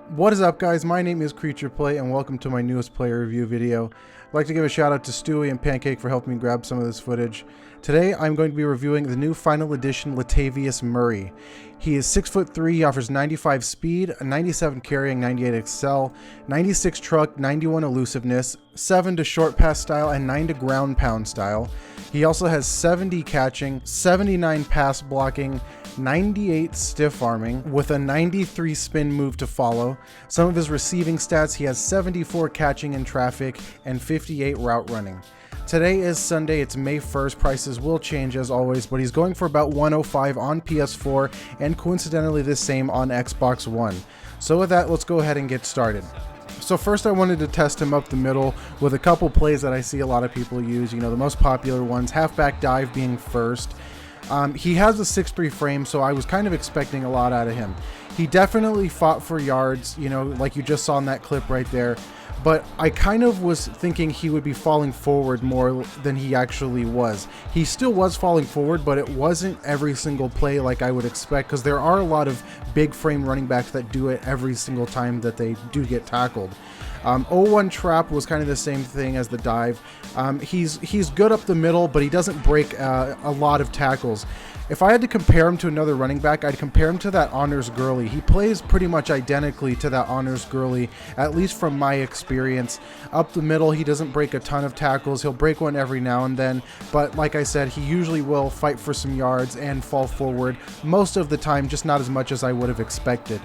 What is up, guys? My name is Creature Play and welcome to my newest player review video. I'd like to give a shout out to Stewie and Pancake for helping me grab some of this footage. Today I'm going to be reviewing the new final edition Latavius Murray. He is 6'3", he offers 95 speed, a 97 carrying, 98 excel, 96 truck, 91 elusiveness, 7 to short pass style, and 9 to ground pound style. He also has 70 catching, 79 pass blocking, 98 stiff arming with a 93 spin move to follow. Some of his receiving stats: he has 74 catching in traffic and 58 route running. Today is Sunday, it's May 1st, prices will change as always, but he's going for about $105 on PS4 and coincidentally the same on Xbox One. So with that, let's go ahead and get started. So first I wanted to test him up the middle with a couple plays that I see a lot of people use, the most popular ones, halfback dive being first. He has a 6'3" frame, so I was kind of expecting a lot out of him. He definitely fought for yards, like you just saw in that clip right there. But I kind of was thinking he would be falling forward more than he actually was. He still was falling forward, but it wasn't every single play like I would expect, because there are a lot of big frame running backs that do it every single time that they do get tackled. 0-1 trap was kind of the same thing as the dive. He's good up the middle, but he doesn't break a lot of tackles. If I had to compare him to another running back, I'd compare him to that Honors Gurley. He plays pretty much identically to that Honors Gurley, at least from my experience. Up the middle, he doesn't break a ton of tackles. He'll break one every now and then, but like I said, he usually will fight for some yards and fall forward most of the time, just not as much as I would have expected.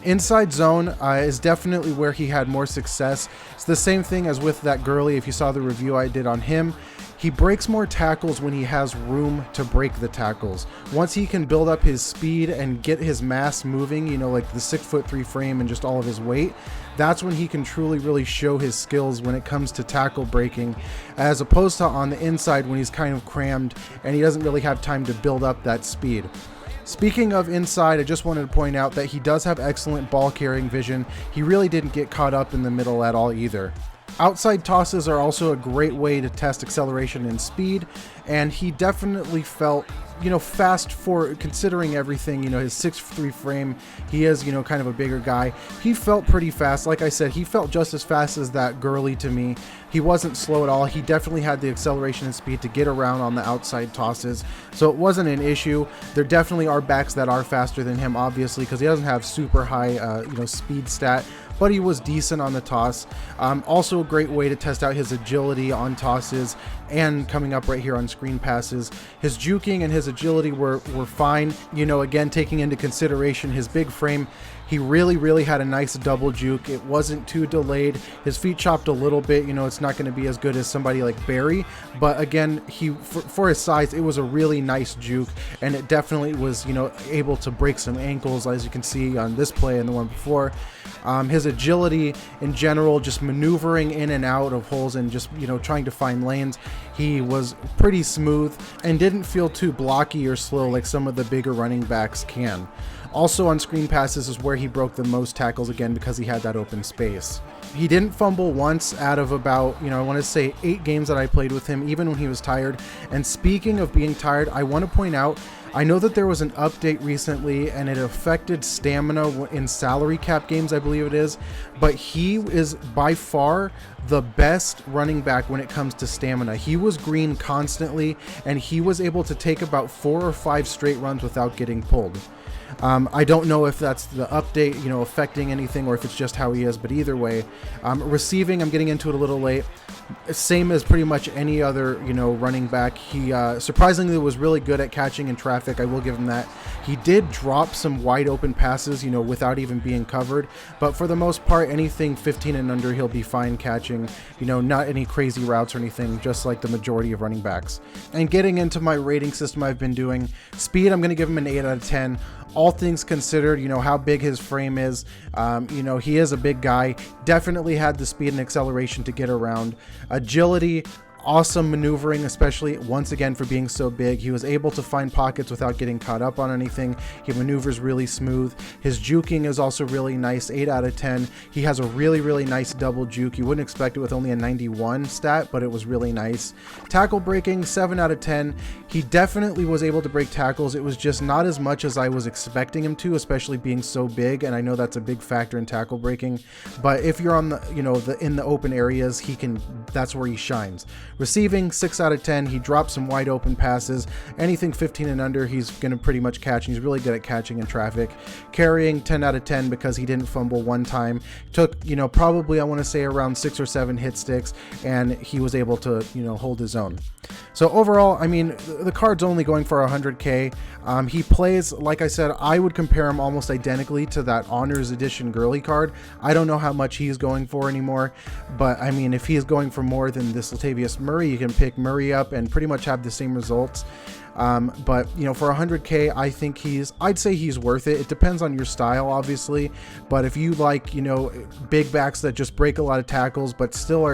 Inside zone is definitely where he had more success. It's the same thing as with that Gurley. If you saw the review I did on him, he breaks more tackles when he has room to break the tackles. Once he can build up his speed and get his mass moving, like the 6'3" frame and just all of his weight, that's when he can truly really show his skills when it comes to tackle breaking, as opposed to on the inside when he's kind of crammed and he doesn't really have time to build up that speed. Speaking of inside, I just wanted to point out that he does have excellent ball carrying vision. He really didn't get caught up in the middle at all either. Outside tosses are also a great way to test acceleration and speed, and he definitely felt fast for considering everything. His 6'3" frame, he is kind of a bigger guy. He felt pretty fast. Like I said, he felt just as fast as that Gurley to me. He wasn't slow at all. He definitely had the acceleration and speed to get around on the outside tosses, so it wasn't an issue. There definitely are backs that are faster than him, obviously, because he doesn't have super high speed stat, but he was decent on the toss. Also a great way to test out his agility on tosses and coming up right here on screen passes. His juking and his agility were fine. Again, taking into consideration his big frame, he really had a nice double juke. It wasn't too delayed. His feet chopped a little bit. It's not going to be as good as somebody like Barry, but again, for his size, it was a really nice juke, and it definitely was able to break some ankles, as you can see on this play and the one before. His agility in general, just maneuvering in and out of holes and just trying to find lanes, he was pretty smooth and didn't feel too blocky or slow like some of the bigger running backs can. Also on screen passes is where he broke the most tackles, again because he had that open space. He didn't fumble once out of about, I want to say 8 games that I played with him, even when he was tired. And speaking of being tired, I want to point out, I know that there was an update recently and it affected stamina in salary cap games, I believe it is, but he is by far the best running back when it comes to stamina. He was green constantly, and he was able to take about 4 or 5 straight runs without getting pulled. I don't know if that's the update, affecting anything, or if it's just how he is, but either way, receiving, I'm getting into it a little late. Same as pretty much any other, running back. He surprisingly was really good at catching in traffic. I will give him that. He did drop some wide open passes, without even being covered, but for the most part, anything 15 and under, he'll be fine catching, not any crazy routes or anything, just like the majority of running backs. And getting into my rating system I've been doing, speed, I'm going to give him an 8 out of 10. All things considered, how big his frame is, he is a big guy, definitely had the speed and acceleration to get around. Agility, Awesome maneuvering, especially once again for being so big. He was able to find pockets without getting caught up on anything. He maneuvers really smooth. His juking is also really nice, 8 out of 10. He has a really nice double juke. You wouldn't expect it with only a 91 stat, but it was really nice. Tackle breaking, 7 out of 10. He definitely was able to break tackles. It was just not as much as I was expecting him to, especially being so big, and I know that's a big factor in tackle breaking. But if you're on the, you know, in the open areas, that's where he shines. Receiving, 6 out of 10. He drops some wide open passes. Anything 15 and under, he's going to pretty much catch. He's really good at catching in traffic. Carrying, 10 out of 10 because he didn't fumble one time. Took, you know, probably I want to say around 6 or 7 hit sticks, and he was able to, you know, hold his own. So overall, I mean, the card's only going for 100K. He plays, like I said, I would compare him almost identically to that Honors Edition Gurley card. I don't know how much he's going for anymore, but I mean, if he is going for more than this Latavius Murray, you can pick Murray up and pretty much have the same results. But you know, for 100K, I think I'd say he's worth it. It depends on your style, obviously, but if you like, you know, big backs that just break a lot of tackles, but still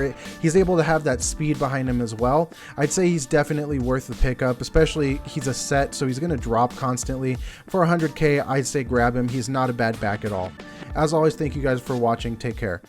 he's able to have that speed behind him as well, I'd say he's definitely worth the pickup, especially he's a set, so he's going to drop constantly. For 100K, I'd say grab him. He's not a bad back at all. As always, thank you guys for watching. Take care.